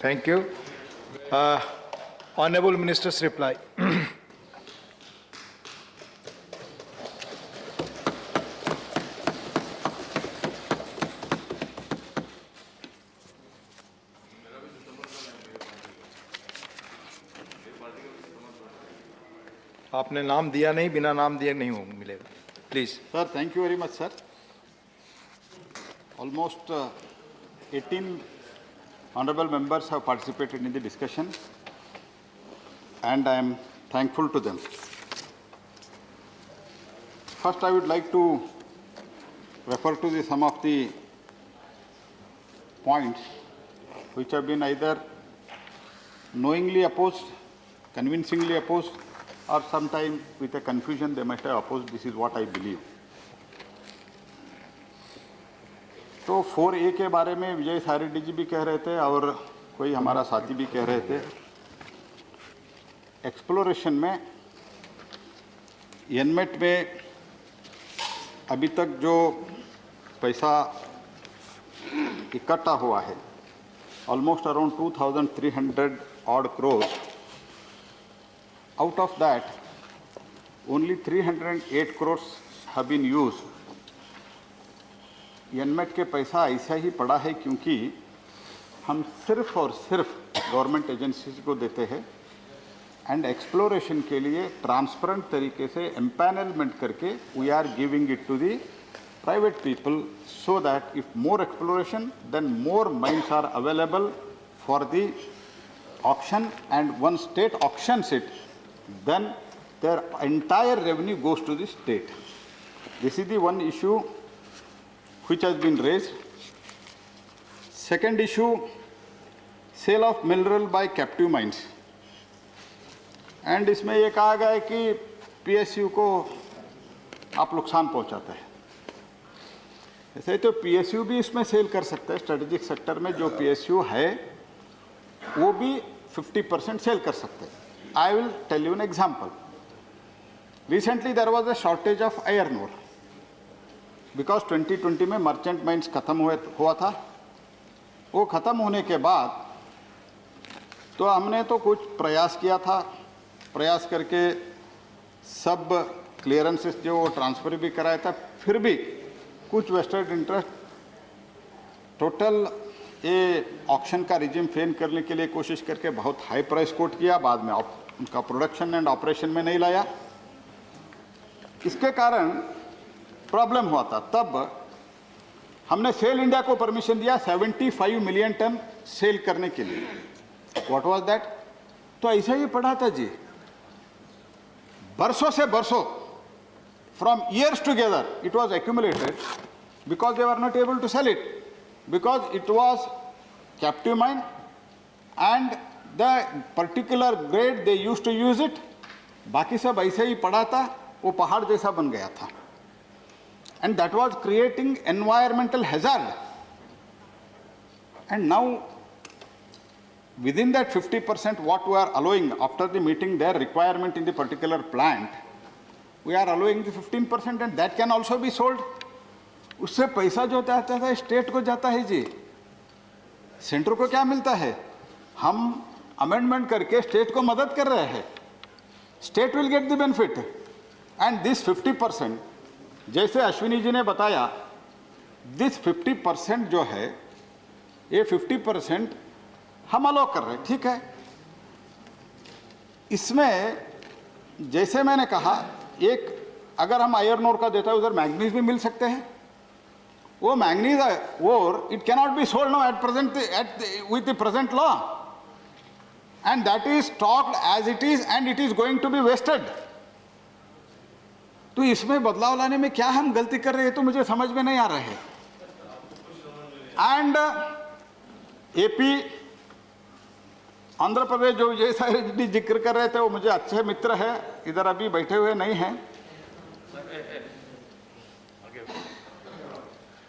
Thank you. Honorable Minister's reply. आपने नाम दिया नहीं, बिना नाम दिए नहीं हो मिलेगा. Please. Sir, thank you very much, sir. Almost 18 honorable members have participated in the discussion, and I am thankful to them. First, I would like to refer to some of the points which have been either knowingly opposed, convincingly opposed, or sometime with a confusion they must have opposed. This is what I believe. तो 4A के बारे में विजय साई रेड्डी जी भी कह रहे थे और कोई हमारा साथी भी कह रहे थे. एक्सप्लोरेशन में एनमेट में अभी तक जो पैसा इकट्ठा हुआ है, almost around 2,300 odd crores. Out of that, only 308 crores have been used. NMAT के पैसा ऐसा ही पड़ा है क्योंकि हम सिर्फ और सिर्फ गवर्नमेंट एजेंसीज को देते हैं एंड एक्सप्लोरेशन के लिए ट्रांसपेरेंट तरीके से एम्पैनलमेंट करके we are giving it to the private people so that if more exploration then more mines are available for the auction and one state auctions it then their entire revenue goes to the state. This is the one issue which has been raised. Second issue, sale of mineral by captive mines. And इसमें ये कहा गया है कि PSU को आप नुकसान पहुंचाते हैं. ऐसे तो PSU भी इसमें सेल कर सकता है. स्ट्रेटेजिक सेक्टर में जो PSU है वो भी 50% सेल कर सकते हैं. I will tell you an example. Recently there was a shortage of iron ore because 2020 में मर्चेंट माइंस खत्म हुआ था. वो खत्म होने के बाद तो हमने तो कुछ प्रयास किया था, प्रयास करके सब क्लियरेंसेस जो ट्रांसफर भी कराया था, फिर भी कुछ वेस्टेड इंटरेस्ट टोटल ये ऑक्शन का रिजिम फ्रेम करने के लिए कोशिश करके बहुत हाई प्राइस कोट किया, बाद में उनका प्रोडक्शन एंड ऑपरेशन में नहीं लाया. इसके कारण प्रॉब्लम हुआ था. तब हमने सेल इंडिया को परमिशन दिया 75 मिलियन टन सेल करने के लिए. What was that? तो ऐसा ही पड़ा था जी, बरसों से बरसों, from years together it was accumulated because they were not able to sell it because it was captive mine and the particular grade they used to use it, बाकी सब ऐसे ही पड़ा था, वो पहाड़ जैसा बन गया था. And that was creating environmental hazard. And now within that 50% what we are allowing after the meeting their requirement in the particular plant, we are allowing the 15% and that can also be sold. उससे पैसा जो आता है state को जाता है जी. Centre को क्या मिलता है? हम अमेंडमेंट करके स्टेट को मदद कर रहे हैं. State will get the benefit and this 50%, जैसे अश्विनी जी ने बताया, दिस 50% जो है ये 50% हम अलो कर रहे हैं. ठीक है. इसमें जैसे मैंने कहा, एक अगर हम आयरन ओर का देता है उधर मैग्नीज भी मिल सकते हैं. वो manganese ore it cannot be sold now at present with the present law and that is stocked as it is and it is going to be wasted. तो इसमें बदलाव लाने में क्या हम गलती कर रहे हैं तो मुझे समझ में नहीं आ रहा है. एंड एपी आंध्र प्रदेश जो विजय साई रेड्डी जिक्र कर रहे थे वो मुझे अच्छे मित्र है, इधर अभी बैठे हुए नहीं हैं.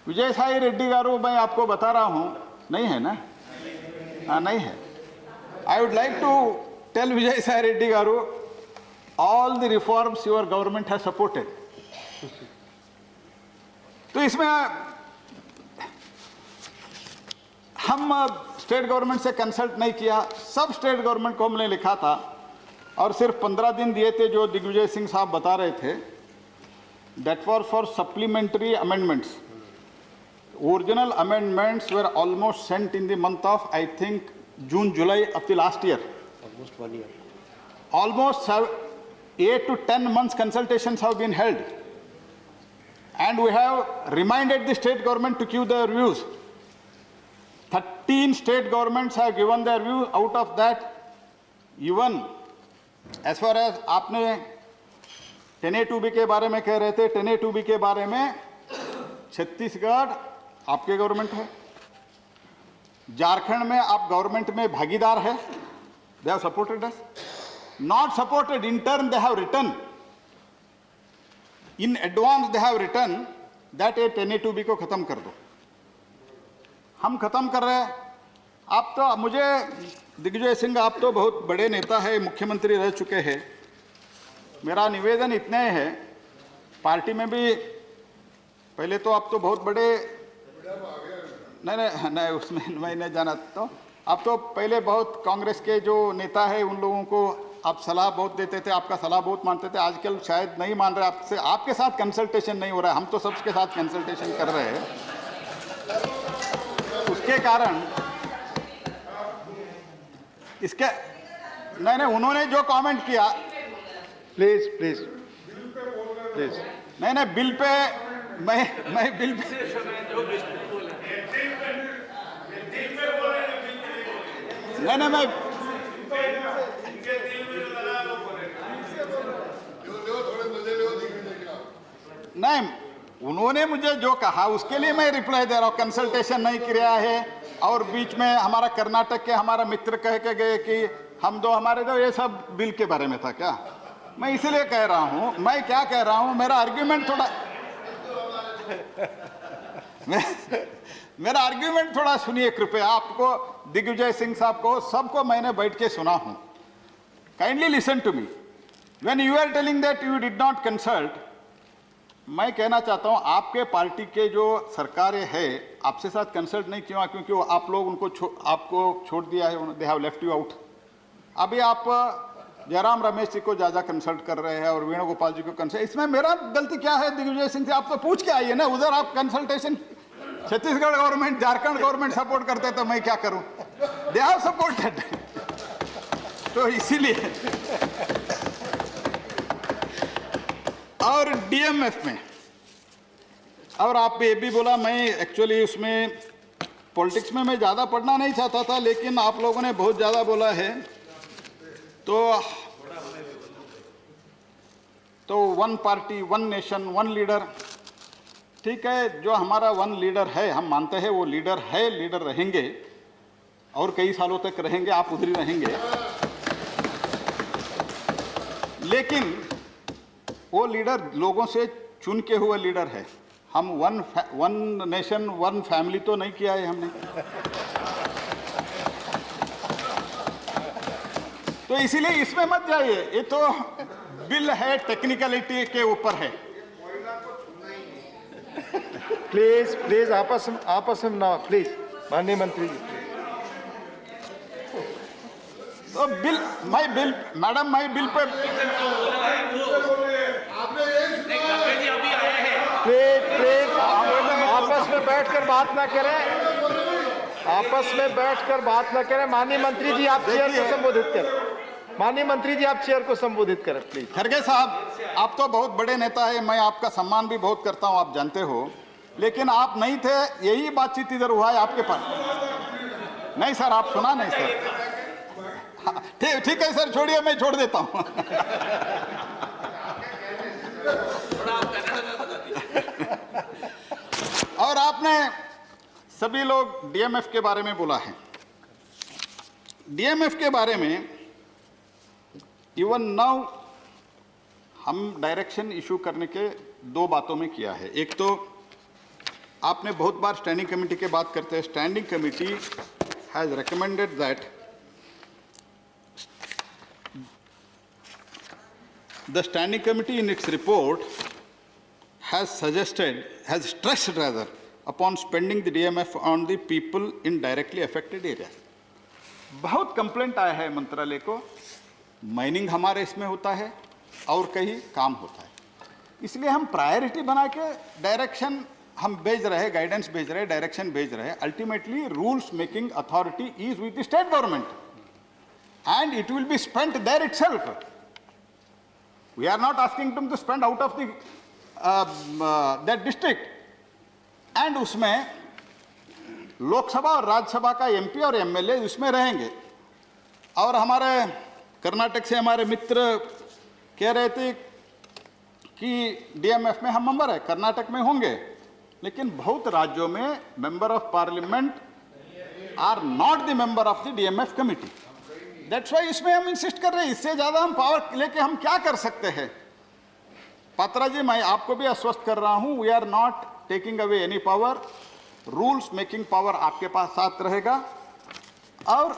विजय साई रेड्डी गारू मैं आपको बता रहा हूं, नहीं है ना? हाँ, नहीं है. I would like to tell Vijay Sai Reddy garu all the reforms your government has supported. तो इसमें हम स्टेट गवर्नमेंट से कंसल्ट नहीं किया, सब स्टेट गवर्नमेंट को हमने लिखा था और सिर्फ 15 दिन दिए थे जो दिग्विजय सिंह साहब बता रहे थे। That was for supplementary amendments. Original amendments were almost sent in the month of I think June, July of the last year. Almost 1 year. Almost 8 to 10 months consultations have been held. And we have reminded the state government to give their views. 13 state governments have given their view. Out of that, even as far as आपने 10A2B के बारे में कह रहे थे, 10A2B के बारे में छत्तीसगढ़ आपके गवर्नमेंट है, झारखंड में आप गवर्नमेंट में भागीदार है. They have supported us. Not supported in turn, they have written. In advance they have written that ये 10A2B को खत्म कर दो. हम खत्म कर रहे हैं. आप तो मुझे दिग्विजय सिंह, आप तो बहुत बड़े नेता है, मुख्यमंत्री रह चुके हैं. मेरा निवेदन इतने है, पार्टी में भी पहले तो आप तो बहुत बड़े नहीं उसमें मैं नहीं जाना. तो आप तो पहले बहुत कांग्रेस के जो नेता है उन लोगों को आप सलाह बहुत देते थे, आपका सलाह बहुत मानते थे. आजकल शायद नहीं मान रहे, आपसे आपके साथ कंसल्टेशन नहीं हो रहा है. हम तो सबके साथ कंसल्टेशन कर रहे हैं. उसके कारण इसके नहीं उन्होंने जो कमेंट किया, प्लीज प्लीज प्लीज नहीं बिल पे मैं बिल पे नहीं मैं नहीं उन्होंने मुझे जो कहा उसके लिए मैं रिप्लाई दे रहा हूँ. कंसल्टेशन नहीं किया है और बीच में हमारा कर्नाटक के हमारा मित्र कह के गए कि हम दो हमारे दो, ये सब बिल के बारे में था क्या. मैं इसलिए कह रहा हूँ, मैं क्या कह रहा हूँ, मेरा आर्ग्यूमेंट थोड़ा मेरा आर्ग्यूमेंट थोड़ा सुनिए कृपया. आपको दिग्विजय सिंह साहब को सबको मैंने बैठ के सुना हूँ. Kindly listen to me. When you are telling that you did not consult, मैं कहना चाहता हूँ आपके पार्टी के जो सरकारें है आपसे साथ कंसल्ट नहीं किया क्योंकि वो आप लोग उनको आपको छोड़ दिया है. They have left you out. अभी आप जयराम रमेश जी को ज़्यादा कंसल्ट कर रहे हैं और वेणुगोपाल जी को कंसल्ट. इसमें मेरा गलती क्या है दिग्विजय सिंह से? आप तो पूछ के आइए ना. उधर आप consultation Chhattisgarh government, Jharkhand government support करते तो मैं क्या करूं? They have supported. तो इसीलिए और डीएमएफ में और आप ये भी बोला, मैं एक्चुअली उसमें पॉलिटिक्स में मैं ज़्यादा पढ़ना नहीं चाहता था लेकिन आप लोगों ने बहुत ज़्यादा बोला है. तो one party one nation one leader, ठीक है. जो हमारा वन लीडर है हम मानते हैं वो लीडर है, लीडर रहेंगे और कई सालों तक रहेंगे. आप उधर ही रहेंगे. लेकिन वो लीडर लोगों से चुन के हुए लीडर है. हम वन नेशन वन फैमिली तो नहीं किया है हमने. तो इसीलिए इसमें मत जाइए. ये तो बिल है, टेक्निकलिटी के ऊपर है. प्लीज प्लीज आपस में ना प्लीज. माननीय मंत्री जी, तो बिल मैडम मैं बिल पे प्लीज आपस में बैठकर बात ना करें. आपस में बैठकर बात ना करें. माननीय मंत्री जी आप चेयर को संबोधित करें. माननीय मंत्री जी आप चेयर को संबोधित करें प्लीज. खड़गे साहब, आप तो बहुत बड़े नेता है, मैं आपका सम्मान भी बहुत करता हूं, आप जानते हो. लेकिन आप नहीं थे, यही बातचीत इधर हुआ है आपके पास. नहीं सर, आप सुना नहीं सर. ठीक है सर, छोड़िए, मैं छोड़ देता हूं. और आपने सभी लोग डीएमएफ के बारे में बोला है. डीएमएफ के बारे में इवन नाउ हम डायरेक्शन इशू करने के दो बातों में किया है. एक तो आपने बहुत बार स्टैंडिंग कमेटी की बात करते हैं. Standing committee has recommended that the standing committee in its report has stressed rather upon spending the DMF on the people in directly affected areas. बहुत कंप्लेंट आया है मंत्रालय को, माइनिंग हमारे इसमें होता है और कहीं काम होता है, इसलिए हम प्रायोरिटी बना के डायरेक्शन हम भेज रहे हैं, गाइडेंस भेज रहे हैं, डायरेक्शन भेज रहे हैं. Ultimately rules making authority is with the state government and it will be spent there itself. We are not asking them to spend out of the that district. And उसमें लोकसभा और राज्यसभा का MP और MLA उसमें रहेंगे. और हमारे कर्नाटक से हमारे मित्र कह रहे थे कि डीएमएफ में हम मेंबर है, कर्नाटक में होंगे, लेकिन बहुत राज्यों में member of parliament are not the member of the DMF committee. That's why इसमें हम इंसिस्ट कर रहे हैं. इससे ज्यादा हम पावर लेके हम क्या कर सकते हैं? पात्रा जी, मैं आपको भी आश्वस्त कर रहा हूं, we are not taking away any power. Rules making power आपके पास साथ रहेगा. और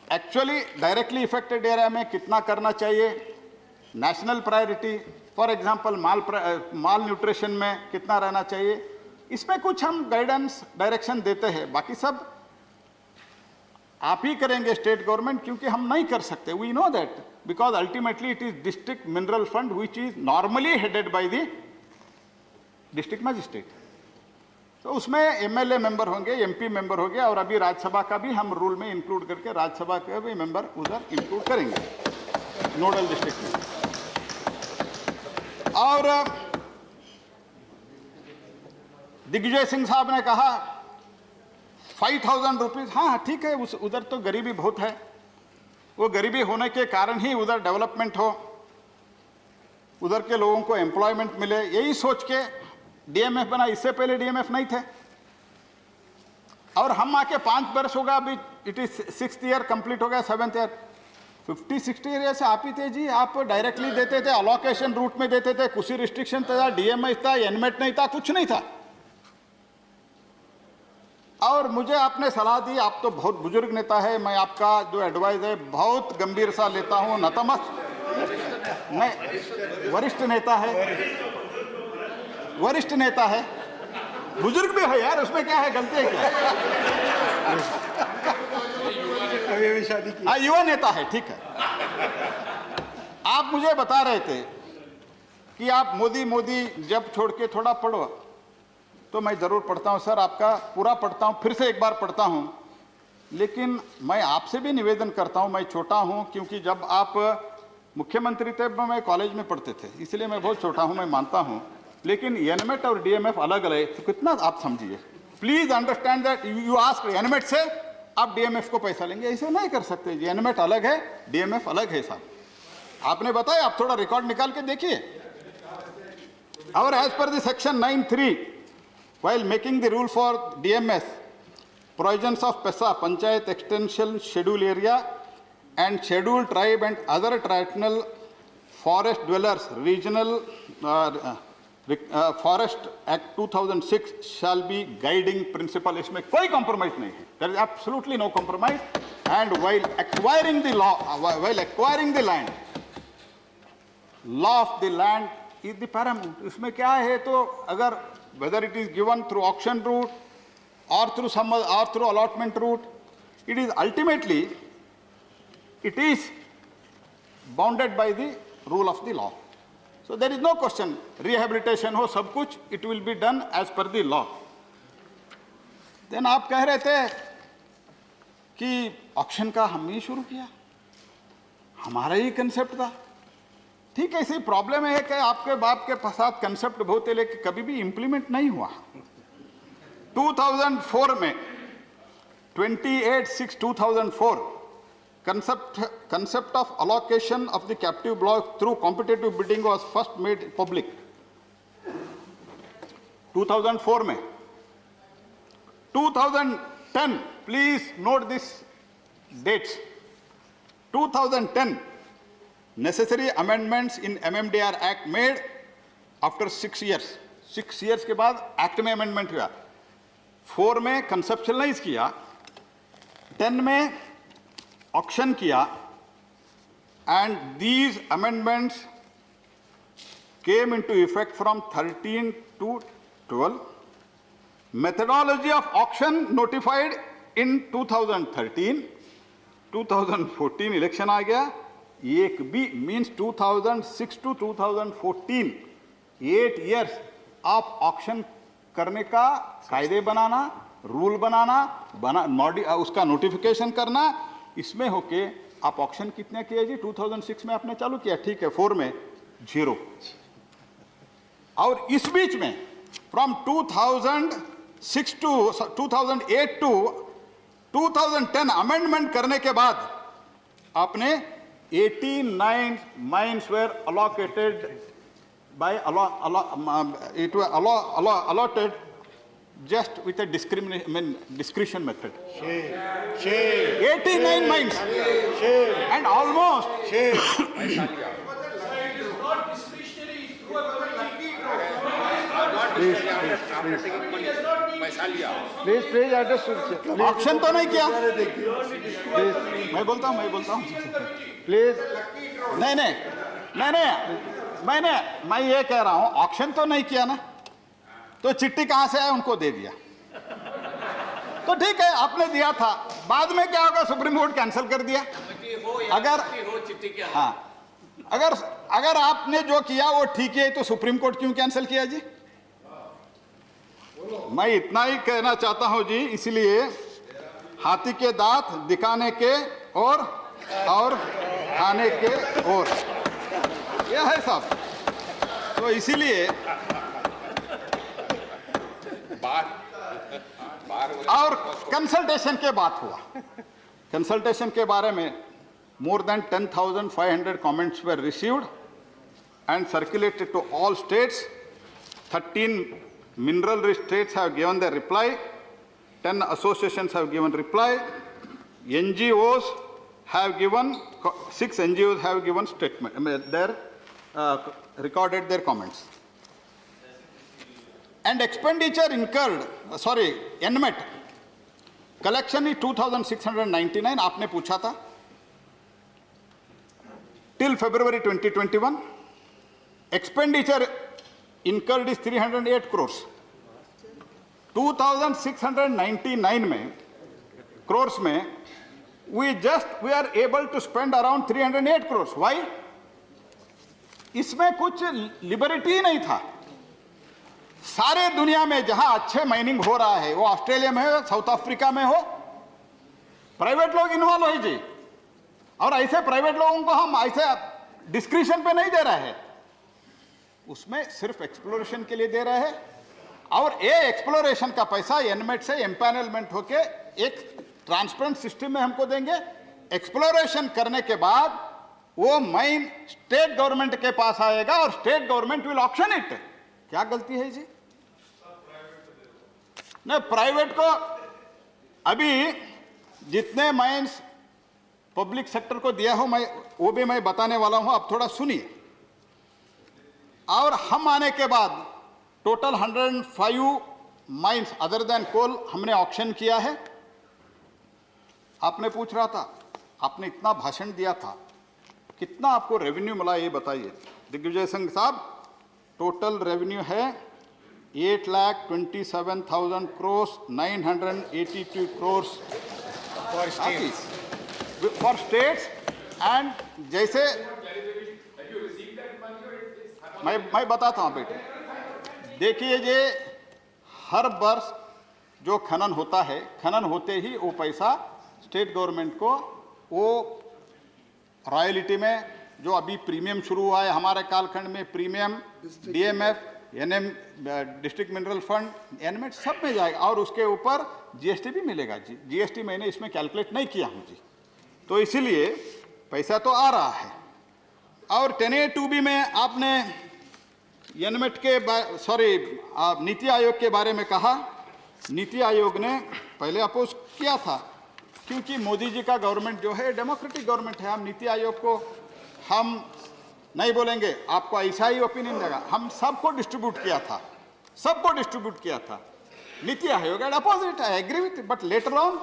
एक्चुअली डायरेक्टली इफेक्टेड एरिया में कितना करना चाहिए, national priority, for example mall nutrition में कितना रहना चाहिए, इसमें कुछ हम गाइडेंस डायरेक्शन देते हैं. बाकी सब आप ही करेंगे स्टेट गवर्नमेंट, क्योंकि हम नहीं कर सकते. We know that because ultimately it is district mineral fund which is normally headed by the district magistrate. तो उसमें एमएलए मेंबर होंगे, एमपी मेंबर होंगे, और अभी राज्यसभा का भी हम रूल में इंक्लूड करके राज्यसभा के भी मेंबर उधर इंक्लूड करेंगे नोडल डिस्ट्रिक्ट में. और दिग्विजय सिंह साहब ने कहा 5,000 रुपीज. हाँ ठीक है, उस उधर तो गरीबी बहुत है, वो गरीबी होने के कारण ही उधर डेवलपमेंट हो, उधर के लोगों को एम्प्लॉयमेंट मिले, यही सोच के डीएमएफ बना. इससे पहले डीएमएफ नहीं थे. और हम आके 5 वर्ष होगा, अभी it is 6th year complete हो गया, 7th ईयर. 50-60 ईयर से आप ही थे जी. आप डायरेक्टली देते थे, अलोकेशन रूट में देते थे, कुछ रिस्ट्रिक्शन था, डीएमएफ था, एनमेट नहीं था, कुछ नहीं था. और मुझे आपने सलाह दी, आप तो बहुत बुजुर्ग नेता है, मैं आपका जो एडवाइस है बहुत गंभीर सा लेता हूं. नतमस्त, मैं वरिष्ठ नेता है, वरिष्ठ नेता है, बुजुर्ग भी है यार, उसमें क्या है, गलती है क्या? अभी शादी की. हाँ, युवा नेता है, ठीक है. आप मुझे बता रहे थे कि आप मोदी मोदी जब छोड़ के थोड़ा पढ़ो, तो मैं जरूर पढ़ता हूं सर, आपका पूरा पढ़ता हूं, फिर से एक बार पढ़ता हूं. लेकिन मैं आपसे भी निवेदन करता हूं, मैं छोटा हूं, क्योंकि जब आप मुख्यमंत्री थे मैं कॉलेज में पढ़ते थे, इसलिए मैं बहुत छोटा हूं, मैं मानता हूं. लेकिन एनमेट और डीएमएफ अलग अलग, तो कितना आप समझिए. Please understand that. You ask NMAT से आप डीएमएफ को पैसा लेंगे, ऐसे नहीं कर सकते जी. एनमेट अलग है, डीएमएफ अलग है साहब. आपने बताया, आप थोड़ा रिकॉर्ड निकाल के देखिए. और as per the section 9(3) while making the rule for DMS, provisions of PESA, Panchayat Extension Schedule Area, and Scheduled Tribe and other traditional forest dwellers, Regional Forest Act 2006 shall be guiding principle. इसमें कोई compromise नहीं है. There is absolutely no compromise. And while acquiring the law, while acquiring the land, law of the land is the paramount. इसमें क्या है, तो अगर whether it is given through auction route or through some or through allotment route, it is ultimately it is bounded by the rule of the law. So there is no question, rehabilitation हो सब कुछ, it will be done as per the law. Then आप कह रहे थे कि auction का हमने ही शुरू किया, हमारा ही कंसेप्ट था. ठीक है, इसी प्रॉब्लम है कि आपके बाप के साथ कंसेप्ट बहुत है, लेकिन कभी भी इंप्लीमेंट नहीं हुआ. 2004 में 28/6/2004 concept of allocation of the captive block through competitive bidding was first made public. 2004 में. 2010, please note this dates. 2010 necessary amendments in MMDR Act made after 6 years. 6 years के बाद एक्ट में अमेंडमेंट हुआ. 4 में कंसेप्शनलाइज किया, 10 में ऑक्शन किया, and these amendments came into effect from 13 to 12. Methodology of auction notified in 2013, 2014 election आ गया, एक भी मीन्स 2006 टू 2014 8 इयर्स आप ऑक्शन करने का कायदे बनाना, रूल बनाना, उसका नोटिफिकेशन करना, इसमें होके आप ऑक्शन कितने किए जी? 2006 में आपने चालू किया, ठीक है, 4 में 0। और इस बीच में फ्रॉम 2006 टू 2008 टू 2010 अमेंडमेंट करने के बाद आपने 89 mines were allocated by it was allotted just with a discretion method. 89 mines and almost Please understood. Auction तो नहीं किया। मैं बोलता हूँ Please. नहीं, मैं ये कह रहा हूं ऑक्शन तो नहीं किया ना, तो चिट्ठी कहां से आया? उनको दे दिया, तो ठीक है, आपने दिया था, बाद में क्या होगा? सुप्रीम कोर्ट कैंसिल कर दिया। अगर आपने जो किया वो ठीक है, तो सुप्रीम कोर्ट क्यों कैंसिल किया जी? मैं इतना ही कहना चाहता हूं जी, इसलिए हाथी के दांत दिखाने के और खाने के और यह है सब। तो इसीलिए और कंसल्टेशन के बात हुआ, कंसल्टेशन के बारे में more than 10,500 comments were received and circulated to all states. 13 mineral rich states have given their reply, 10 associations have given reply, NGOs have given, 6 NGOs have given statement, their recorded their comments. And expenditure incurred, NMET, collection is 2,699, आपने पूछा था, till February 2021, expenditure incurred is 308 crores. 2,699 crores में we are able to spend around 308 crores. Why? इसमें कुछ liberty ही नहीं था। सारे दुनिया में जहां अच्छे माइनिंग हो रहा है, वो ऑस्ट्रेलिया में हो, साउथ अफ्रीका में हो, प्राइवेट लोग इन्वॉल्व है जी। और ऐसे प्राइवेट लोगों को हम ऐसे डिस्क्रिप्शन पे नहीं दे रहे हैं, उसमें सिर्फ एक्सप्लोरेशन के लिए दे रहे हैं। और ये एक्सप्लोरेशन का पैसा एनमेट से एम्पैनलमेंट होके एक ट्रांसपेरेंट सिस्टम में हमको देंगे। एक्सप्लोरेशन करने के बाद वो माइन स्टेट गवर्नमेंट के पास आएगा और state government will auction it. क्या गलती है जी? नहीं, प्राइवेट को अभी जितने माइन्स पब्लिक सेक्टर को दिया हो, वो भी मैं बताने वाला हूं, अब थोड़ा सुनिए। और हम आने के बाद टोटल 105 माइन्स अदर देन कोल हमने ऑक्शन किया है। आपने पूछ रहा था, आपने इतना भाषण दिया था, कितना आपको रेवेन्यू मिला ये बताइए। दिग्विजय सिंह साहब, टोटल रेवेन्यू है 8,27,000 crores, 982 crores for states। And जैसे मैं बताता हूं बेटे, देखिए ये हर वर्ष जो खनन होता है, खनन होते ही वो पैसा स्टेट गवर्नमेंट को वो रॉयल्टी में, जो अभी प्रीमियम शुरू हुआ है हमारे कालखंड में, premium, DMF, NM, district mineral fund, NMET, सब में जाएगा। और उसके ऊपर जीएसटी भी मिलेगा जी। जीएसटी मैंने इसमें कैलकुलेट नहीं किया हूं जी, तो इसीलिए पैसा तो आ रहा है। और 10A2B में आपने एनमेट के नीति आयोग के बारे में कहा। नीति आयोग ने पहले अपोज किया था, क्योंकि मोदी जी का गवर्नमेंट जो है डेमोक्रेटिक गवर्नमेंट है। हम नीति आयोग को हम नहीं बोलेंगे आपको ऐसा ही ओपिनियन देगा, हम सबको डिस्ट्रीब्यूट किया था, Niti Aayog and opposite, I agree with, but later on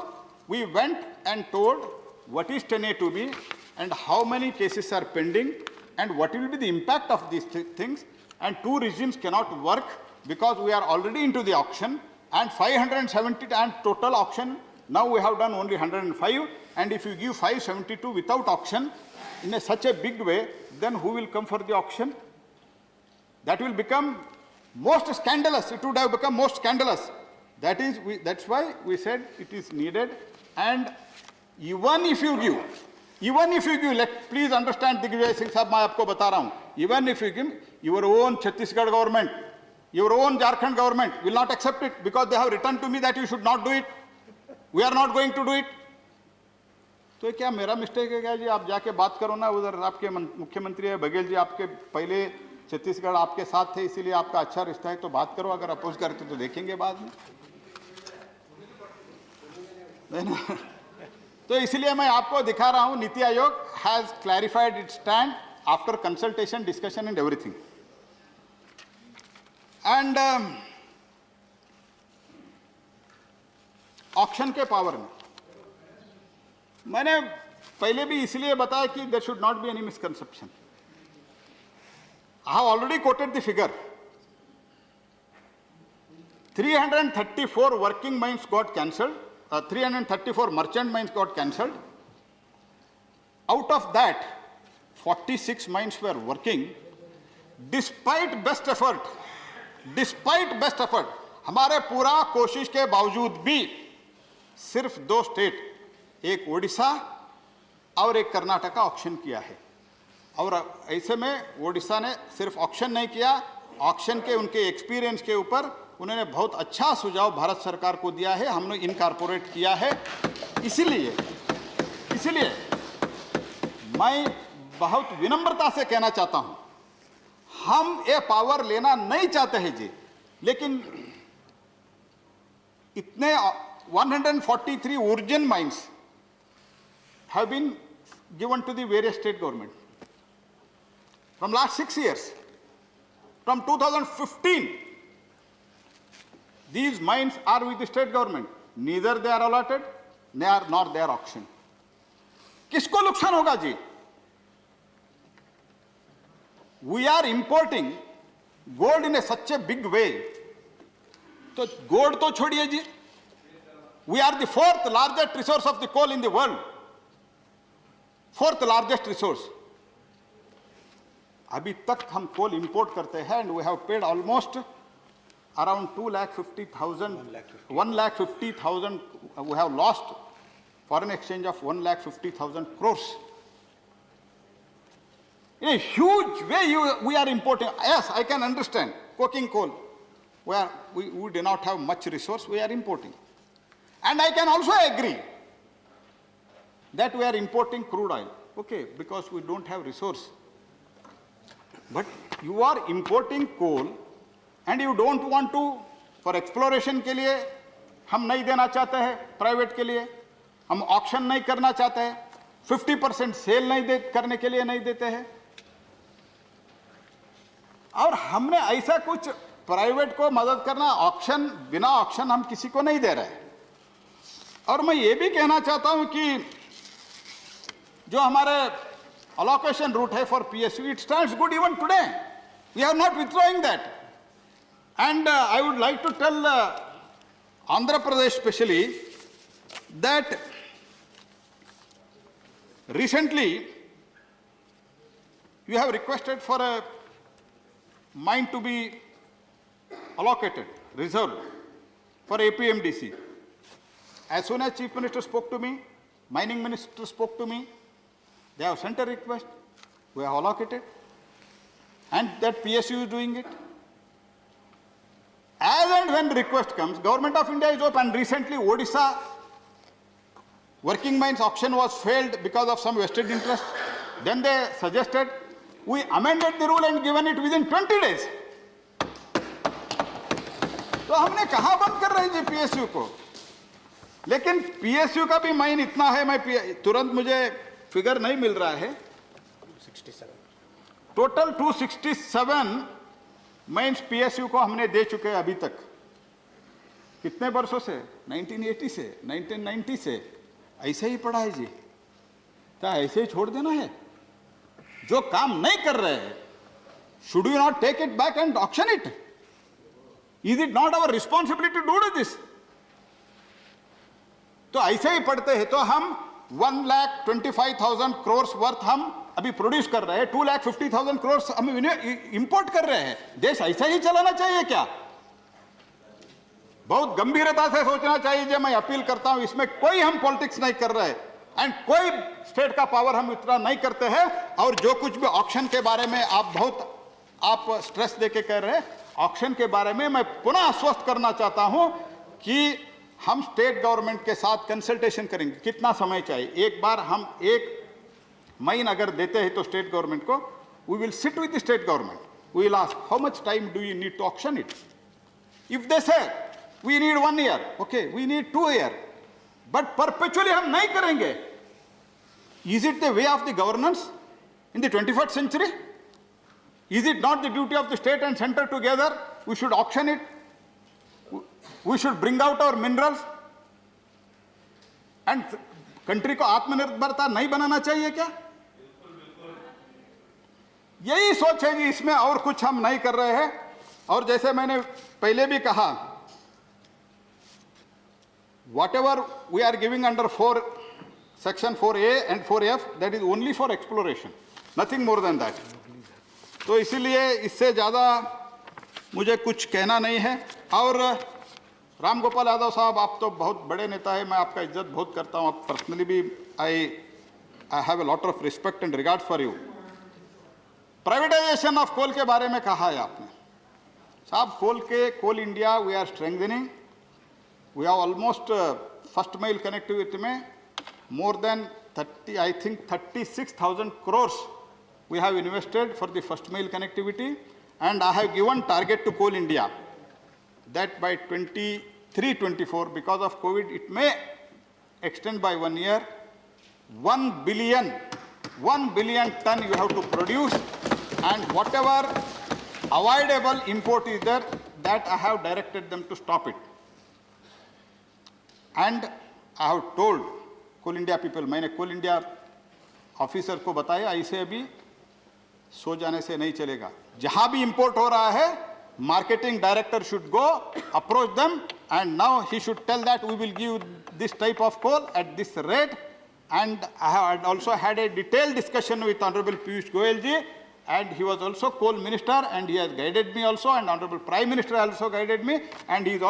we went and told what is 10A2B and how many cases are pending and what will be the impact of these things, and two regimes cannot work because we are already into the auction and 570 and total auction Now we have done only 105, and if you give 572 without auction in such a big way, then who will come for the auction? That will become most scandalous. It would have become most scandalous. That's why we said it is needed. And even if you give, please understand, Digvijay Singh Sahab, मैं आपको बता रहा हूँ, even if you give, your own Chhattisgarh government, your own Jharkhand government will not accept it because they have written to me that you should not do it. We are not going to do it. तो क्या मेरा mistake है क्या जी? आप जाके बात करो ना, उधर आपके मुख्यमंत्री है बघेल जी, आपके पहले छत्तीसगढ़ आपके साथ थे, इसीलिए आपका अच्छा रिश्ता है, तो बात करो. अगर अपोज करते तो देखेंगे बाद में. तो इसलिए मैं आपको दिखा रहा हूं, Niti Aayog has clarified its stand after consultation, discussion and everything. And auction के पावर में मैंने पहले भी इसलिए बताया कि there should not be any misconception. I have already quoted the figure. 334 working mines got cancelled, 334 merchant mines got cancelled. Out of that, 46 mines were working. Despite best effort, हमारे पूरा कोशिश के बावजूद भी सिर्फ 2 स्टेट, एक ओडिशा और एक कर्नाटका ऑक्शन किया है. और ऐसे में ओडिशा ने सिर्फ ऑक्शन नहीं किया, ऑक्शन के उनके एक्सपीरियंस के ऊपर उन्होंने बहुत अच्छा सुझाव भारत सरकार को दिया है, हमने इनकॉर्पोरेट किया है. इसीलिए मैं बहुत विनम्रता से कहना चाहता हूं, हम ये पावर लेना नहीं चाहते हैं जी, लेकिन इतने 143 virgin mines have been given to the various state government from last 6 years. From 2015, these mines are with the state government. Neither they are allotted, nor they are auctioned. किसको नुकसान होगा जी? We are importing gold in such a big way. तो gold तो छोड़िए जी. We are the 4th largest resource of the coal in the world. 4th largest resource. अभी तक हम कोल import करते हैं, and we have paid almost around 1,50,000 we have lost foreign exchange of 1,50,000 crores. In a huge way we are importing. Yes, I can understand coking coal where we do not have much resource, we are importing. And I can also agree that we are importing crude oil, okay, because we don't have resource. But you are importing coal and you don't want to, for exploration के लिए हम नहीं देना चाहते हैं, private के लिए हम ऑक्शन नहीं करना चाहते हैं, 50% सेल नहीं करने के लिए नहीं देते हैं. और हमने ऐसा कुछ प्राइवेट को मदद करना, ऑक्शन, बिना ऑक्शन हम किसी को नहीं दे रहे हैं. और मैं ये भी कहना चाहता हूं कि जो हमारे allocation route hai for PSU, it stands good even today. We are not withdrawing that. And I would like to tell Andhra Pradesh especially that recently you have requested for a mine to be allocated, reserved for APMDC. As soon as Chief Minister spoke to me, Mining Minister spoke to me, they have sent a request, we have allocated, and that PSU is doing it. As and when request comes, Government of India is open. And recently Odisha working mines auction was failed because of some vested interest. Then they suggested, we amended the rule and given it within 20 days. तो हमने कहाँ बंद कर रहे हैं जी PSU को? लेकिन PSU का भी माइन इतना है, मैं तुरंत मुझे फिगर नहीं मिल रहा है, टोटल 267 माइंस PSU को हमने दे चुके हैं अभी तक. कितने वर्षों से? 1980 से, 1990 से ऐसे ही पड़ा है जी. क्या ऐसे ही छोड़ देना है? जो काम नहीं कर रहे हैं, should we not take it back and auction it? Is it not our responsibility to do this? तो ऐसे ही पढ़ते हैं तो हम 1,25,000 करोड़ वर्थ हम अभी प्रोड्यूस कर रहे हैं, 2,50,000 करोड़ हम इंपोर्ट कर रहे हैं। देश ऐसा ही चलाना चाहिए क्या? बहुत गंभीरता से सोचना चाहिए। जो मैं अपील करता हूं, इसमें कोई हम पॉलिटिक्स नहीं कर रहे एंड कोई स्टेट का पावर हम इतना नहीं करते हैं। और जो कुछ भी ऑक्शन के बारे में आप स्ट्रेस देके कह रहे हैं, ऑक्शन के बारे में मैं पुनः आश्वस्त करना चाहता हूं कि हम स्टेट गवर्नमेंट के साथ कंसल्टेशन करेंगे। कितना समय चाहिए? एक बार हम 1 महीना अगर देते हैं तो स्टेट गवर्नमेंट को, we will sit with the state government, we will ask how much time do you need to auction it. If they say we need 1 year, okay, we need 2 years, but perpetually हम नहीं करेंगे। Is it the way of the governance in the 21st century? Is it not the duty of the state and center together? We should auction it, we should bring out our minerals and country को आत्मनिर्भरता नहीं बनाना चाहिए क्या? यही सोच है कि इसमें और कुछ हम नहीं कर रहे हैं। और जैसे मैंने पहले भी कहा, whatever we are giving under section 4A and 4F, that is only for exploration, nothing more than that. तो इसीलिए इससे ज़्यादा मुझे कुछ कहना नहीं है। और राम गोपाल यादव साहब, आप तो बहुत बड़े नेता है, मैं आपका इज्जत बहुत करता हूँ, आप पर्सनली भी I have a lot of respect and regard for you. Privatisation of coal के बारे में कहा है आपने साहब। Coal India we are strengthening, we have almost first mile connectivity में more than 36,000 crores we have invested for the first mile connectivity, and I have given target to Coal India that by 23-24, because of COVID it may extend by 1 year, 1 billion ton you have to produce, and whatever avoidable import is there, that I have directed them to stop it. And I have told coal India people, मैंने coal India officer को बताया ऐसे अभी सो जाने से नहीं चलेगा। जहां भी इंपोर्ट हो रहा है, marketing director should go approach them and now he should tell that we will give this type of coal at this rate. And I have also had a detailed discussion with honourable Piyush Goyal ji, and he was also coal minister and he has guided me also, and honorable prime minister also guided me, and he has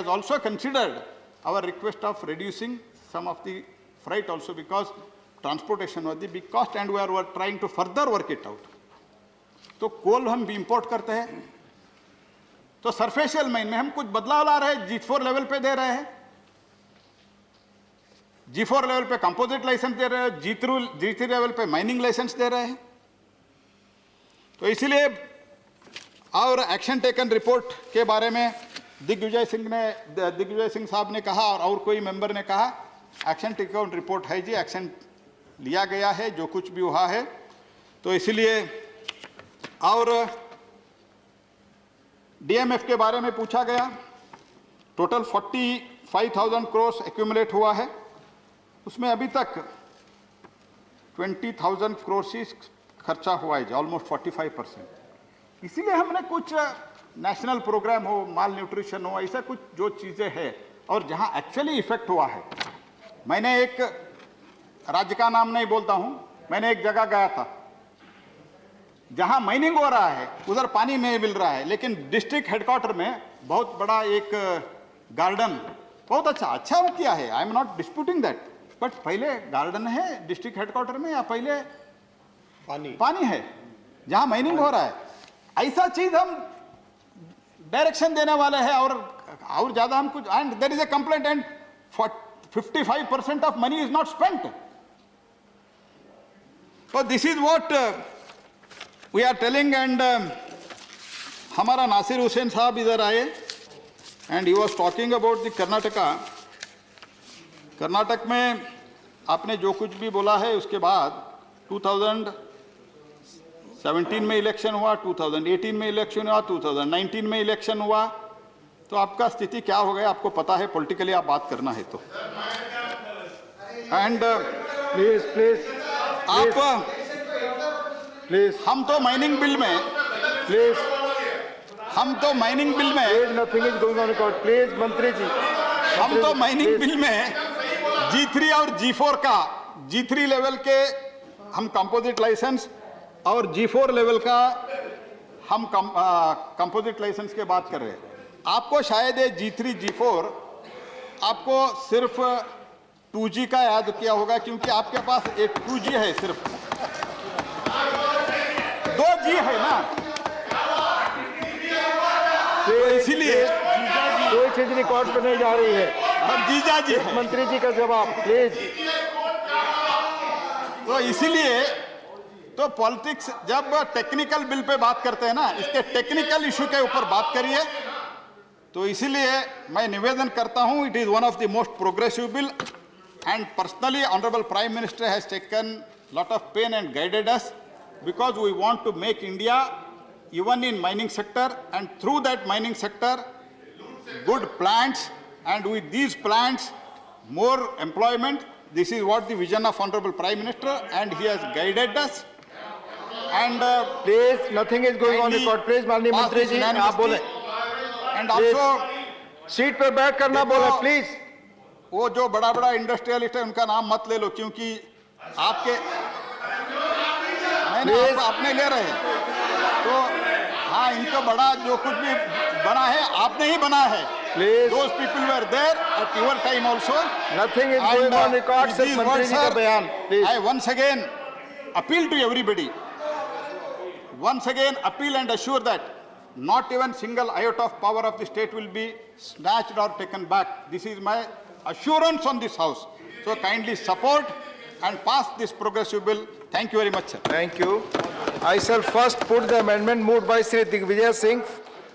also considered our request of reducing some of the freight also, because transportation was the big cost and we are trying to further work it out. तो कोल हम भी import करते हैं, तो सरफेशियल mine में हम कुछ बदलाव ला रहे हैं, G4 लेवल पे दे रहे हैं, G4 लेवल पे कंपोजिट लाइसेंस दे रहे हैं, G3 लेवल पे माइनिंग लाइसेंस दे रहे हैं। तो इसीलिए और एक्शन टेकन रिपोर्ट के बारे में दिग्विजय सिंह साहब ने कहा और कोई मेंबर ने कहा, एक्शन टेकन रिपोर्ट है जी, एक्शन लिया गया है जो कुछ भी हुआ है। तो इसीलिए और डीएमएफ के बारे में पूछा गया, टोटल 45,000 करोड़ एक्यूमुलेट हुआ है, उसमें अभी तक 20,000 करोड़ ही खर्चा हुआ है, ऑलमोस्ट 45%। इसीलिए हमने कुछ नेशनल प्रोग्राम हो, माल न्यूट्रिशन हो, ऐसा कुछ जो चीज़ें हैं और जहां एक्चुअली इफेक्ट हुआ है। मैंने एक राज्य का नाम नहीं बोलता हूं, मैंने एक जगह गया था जहां माइनिंग हो रहा है, उधर पानी नहीं मिल रहा है, लेकिन डिस्ट्रिक्ट हेडक्वार्टर में बहुत बड़ा एक गार्डन, बहुत अच्छा किया है, I am not disputing that, but पहले गार्डन है डिस्ट्रिक्ट हेडक्वार्टर में या पहले पानी है जहां माइनिंग हो रहा है। ऐसा चीज हम डायरेक्शन देने वाले हैं और ज्यादा हम कुछ, and there is a complaint and 55% of money is not spent. So this is what we are telling, and हमारा नासिर हुसैन साहब इधर आए and he was talking about the Karnataka में आपने जो कुछ भी बोला है उसके बाद 2017 में इलेक्शन हुआ, 2018 में इलेक्शन हुआ, 2019 में इलेक्शन हुआ, तो आपका स्थिति क्या हो गया आपको पता है, पॉलिटिकली आप बात करना है तो। एंड प्लीज हम तो माइनिंग बिल में nothing is going on record, please मंत्री जी, हम तो माइनिंग बिल में G3 और G4 का, G3 लेवल के हम कंपोजिट लाइसेंस और G4 लेवल का हम कंपोजिट लाइसेंस की बात कर रहे हैं। आपको शायद ये G3 G4 आपको सिर्फ 2G का याद किया होगा, क्योंकि आपके पास एक 2G है, सिर्फ 2G है ना, तो इसीलिए कोई चीज रिकॉर्ड पे नहीं जा रही है। और जीजा जी है। मंत्री जी का जवाब प्लीज। तो इसीलिए तो पॉलिटिक्स, जब टेक्निकल बिल पे बात करते हैं ना, इसके टेक्निकल इशू के ऊपर बात करिए। तो इसीलिए मैं निवेदन करता हूं, it is one of the most progressive bill and personally honourable prime minister has taken lot of pain and guided us, because we want to make India even in mining sector, and through that mining sector good plants, and with these plants more employment. This is what the vision of honorable prime minister, and he has guided us. And please nothing is going on record. Please माननीय मंत्री जी आप बोले। and also seat पर बैठ कर ना बोले please. वो जो बड़ा बड़ा इंडस्ट्रियलिस्ट है उनका नाम मत ले लो, क्योंकि आपके नहीं आपने ले रहे हैं। तो हाँ, इनको बड़ा जो कुछ भी बना है आपने ही बना है। Please. Those people were there at your time also. Nothing is going on record. सिर्फ मंत्री जी का बयान। Please. I once again appeal to everybody. Once again appeal and assure that not even single iota of power of the state will be snatched or taken back. This is my assurance on this house. So kindly support and pass this progressive bill. Thank you very much, sir. Thank you. I shall first put the amendment moved by Sri Digvijay Singh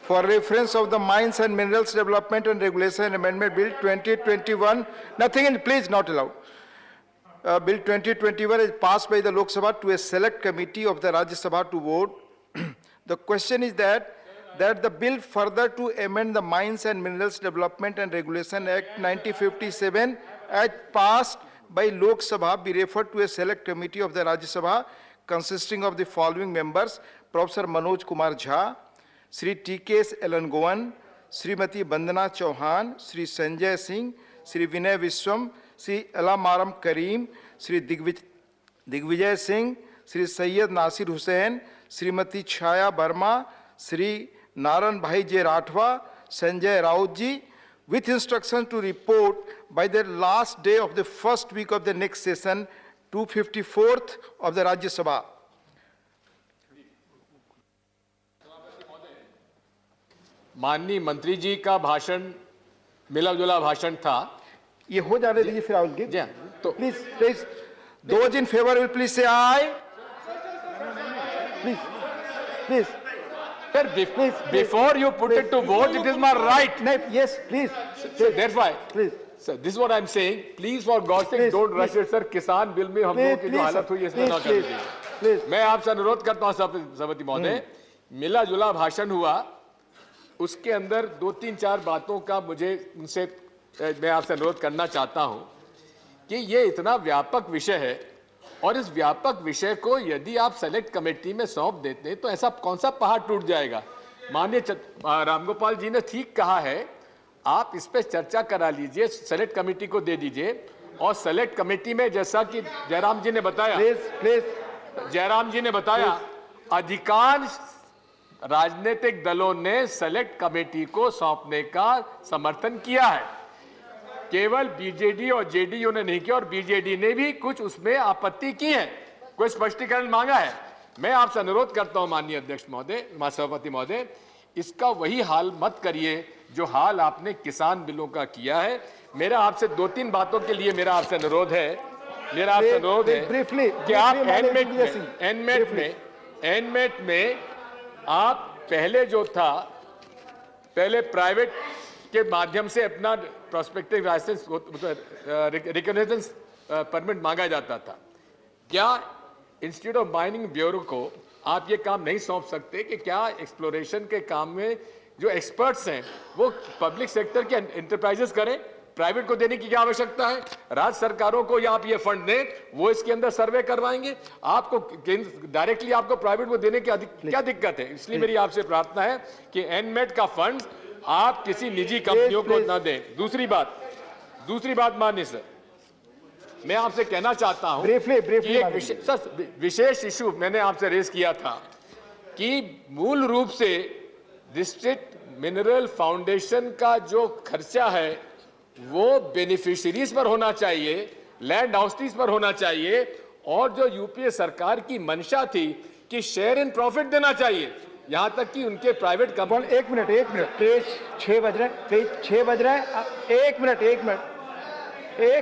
for reference of the Mines and Minerals Development and Regulation Amendment Bill 2021. Nothing in, please, not allowed. Bill 2021 is passed by the Lok Sabha to a select committee of the Rajya Sabha to vote. The question is that the bill further to amend the Mines and Minerals Development and Regulation Act 1957 as passed by Lok Sabha be referred to a select committee of the Rajya Sabha consisting of the following members: Professor Manoj Kumar Jha, Sri T.K.S. Elangovan, Srimati Bandana Chauhan, Sri Sanjay Singh, Sri Vinay Vishwam, Sri Alamaram Kareem, Sri Digvijay Singh, Sri Syed Nasir Hussain, Srimati Chhaya Verma, Sri Naran Bhai J. Rathwa, Sanjay Raut ji, with instruction to report by the last day of the first week of the next session, 254th of the Rajya Sabha. माननीय मंत्री जी का भाषण मिला जुला भाषण था। ये हो जाने दीजिए फिर आउल जी हाँ, तो please those in favor will please say aye. Please. Sir, before you put it to vote, it is my right. No, yes, please. So that's why. Please. Sir, this is what I'm saying. Please, for God's sake, don't rush it, sir. किसान bill में हम लोगों की जो हालत हुई है इसमें ना करनी चाहिए। मैं आपसे अनुरोध करता हूँ सभापति महोदय, मिला जुला भाषण हुआ, उसके अंदर 2-3-4 बातों का मुझे उनसे मैं आपसे अनुरोध करना चाहता हूँ कि ये इतना व्यापक विषय है और इस व्यापक विषय को यदि आप सेलेक्ट कमेटी में सौंप देते हैं तो ऐसा कौन सा पहाड़ टूट जाएगा। माननीय रामगोपाल जी ने ठीक कहा है, आप इस पे चर्चा करा लीजिए, सेलेक्ट कमेटी को दे दीजिए और सेलेक्ट कमेटी में जैसा कि जयराम जी ने बताया अधिकांश राजनीतिक दलों ने सेलेक्ट कमेटी को सौंपने का समर्थन किया है। केवल बीजेडी और जेडीयू ने नहीं किया और बीजेडी ने भी कुछ उसमें आपत्ति की है, कोई स्पष्टीकरण मांगा है। मैं आपसे अनुरोध करता हूं माननीय अध्यक्ष महोदय, सभापति महोदय, इसका वही हाल मत करिए जो हाल आपने किसान बिलों का किया है। मेरा आपसे 2-3 बातों के लिए मेरा आपसे अनुरोध है कि आप एनमेट में आप पहले जो था, पहले प्राइवेट के माध्यम से अपना प्रोस्पेक्टिव लाइसेंस रिकॉग्निजेंस परमिट मांगा जाता था। क्या इंस्टीट्यूट ऑफ माइनिंग ब्यूरो को आप ये काम नहीं सौंप सकते कि क्या एक्सप्लोरेशन के काम में जो एक्सपर्ट्स हैं वो पब्लिक सेक्टर के एंटरप्राइजेस करें, प्राइवेट को देने की क्या आवश्यकता है? राज्य सरकारों को या आप ये फंड दें, वो इसके अंदर सर्वे करवाएंगे, आपको डायरेक्टली आपको प्राइवेट को देने की क्या दिक्कत है? इसलिए मेरी आपसे प्रार्थना है कि एनमेट का फंड आप किसी निजी कंपनियों को ना दें। दूसरी बात माननीय सर, मैं आपसे कहना चाहता हूं Briefly, कि एक माननीय। विशेष इशू मैंने आपसे रेज किया था कि मूल रूप से डिस्ट्रिक्ट मिनरल फाउंडेशन का जो खर्चा है वो बेनिफिशियरीज पर होना चाहिए, लैंड हाउसेस पर होना चाहिए, और जो यूपीए सरकार की मंशा थी कि शेयर इन प्रॉफिट देना चाहिए, यहां तक कि उनके प्राइवेट कंपनी। एक मिनट प्लीज, 6 बज रहे हैं, प्लीज 6 बज रहे हैं, एक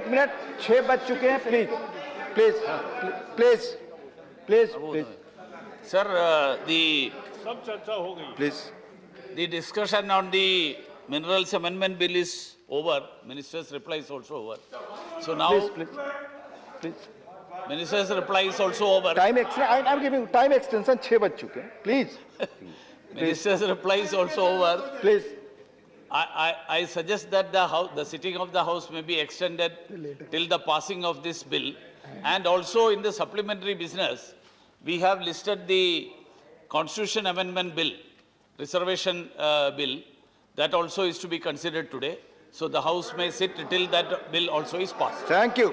मिनट 6 बज चुके हैं, please Sir, the please discussion on the Minerals Amendment Bill is over. Minister's reply is also over. So now, please Minister's reply is also over. Time extension, I am giving time extension, 6 बज चुके हैं, please Minister's reply is also over. Please I suggest that the sitting of the House may be extended till the passing of this bill. And also in the supplementary business, we have listed the Constitution Amendment Bill, Reservation Bill, that also is to be considered today. So the House may sit till that bill also is passed. Thank you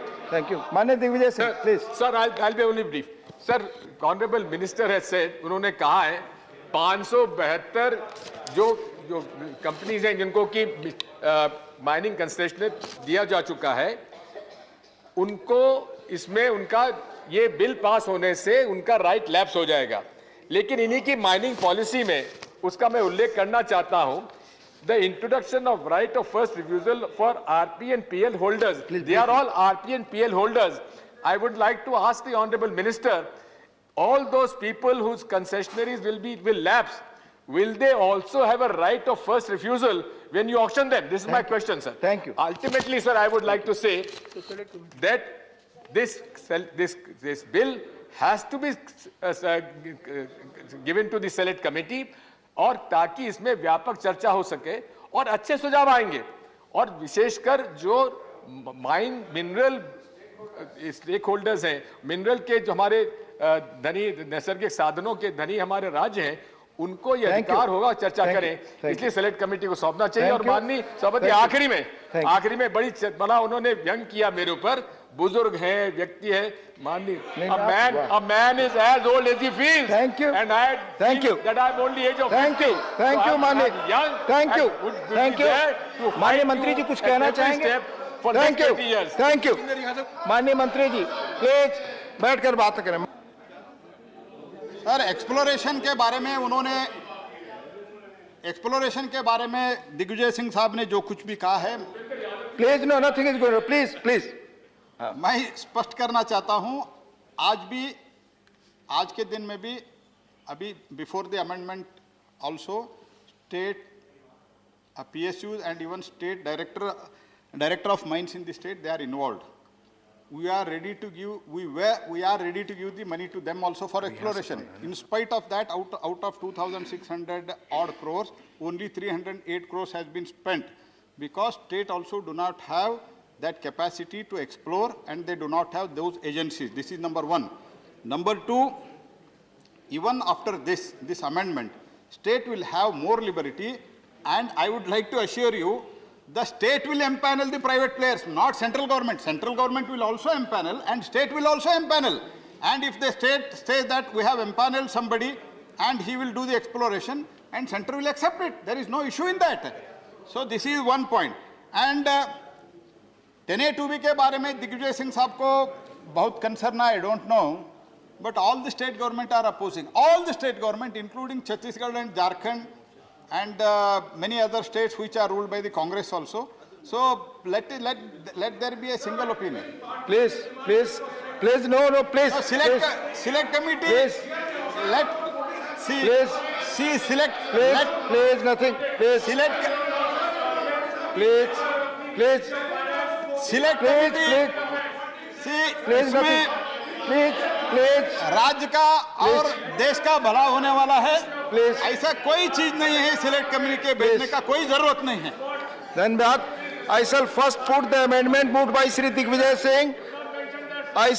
माननीय Digvijay Singh, please sir I'll be only brief. Sir, honourable minister has said, उन्होंने कहा है 572 जो companies हैं जिनको कि mining concession दिया जा चुका है, उनको इसमें उनका ये बिल पास होने से उनका राइट लैप्स हो जाएगा। लेकिन इन्हीं की माइनिंग पॉलिसी में उसका मैं उल्लेख करना चाहता हूं, the introduction of right of first refusal for RP and PL holders, they are all RP and PL holders. I would like to ask the honourable minister, all those people whose concessionaries will lapse, will they also have a right of first refusal when you auction them? This is my question, sir. Thank you. Ultimately, sir, I would like to say that this bill has to be given to the select committee, और ताकि इसमें व्यापक चर्चा हो सके और अच्छे सुझाव आएंगे, और विशेषकर जो माइन मिनरल स्टेक होल्डर्स हैं, मिनरल के जो हमारे धनी नैसर्गिक साधनों के धनी हमारे राज्य हैं, उनको ये अधिकार होगा चर्चा करें, इसलिए सेलेक्ट कमेटी को सौंपना चाहिए। और माननीय सभापति आखिरी में बड़ा उन्होंने व्यंग किया मेरे ऊपर, बुजुर्ग हैं, व्यक्ति है, माननीय a man is as old as he feels. Thank you. And I Thank you. that I'm only age of 50. Thank you माननीय, थैंक यू माननीय मंत्री जी, कुछ कहना चाहेंगे? थैंक यू माननीय मंत्री जी, प्लीज बैठकर बात करें। सर, एक्सप्लोरेशन के बारे में दिग्विजय सिंह साहब ने जो कुछ भी कहा है, please no, nothing is going, please मैं स्पष्ट करना चाहता हूं, आज के दिन में भी, अभी before the amendment also state PSUs and even state director of mines in the state, they are involved. We are ready to give the money to them also for exploration. In spite of that, out of 2,600 odd crores, only 308 crores has been spent, because state also do not have that capacity to explore, and they do not have those agencies. This is number one. Number two, even after this amendment, state will have more liberty, and I would like to assure you, the state will empanel the private players, not central government. Central government will also empanel, and state will also empanel. And if the state says that we have empaneled somebody and he will do the exploration, and center will accept it, there is no issue in that. So this is one point. And 10A2B के बारे में दिग्विजय सिंह साहब को बहुत concern है, I don't know, but all the state government are opposing. All the state government, including Chhattisgarh and Jharkhand, and many other states which are ruled by the Congress also. So let there be a single opinion. Please, no, please. So select committee. Please. Please, nothing. Please. Please. Select committee. इसमें राज्य का और देश का भला होने वाला है। ऐसा कोई चीज नहीं है, सिलेक्ट कमेटी के भेजने का कोई जरूरत नहीं है। धन्यवाद। I shall first put the amendment moved by Shri Digvijay Singh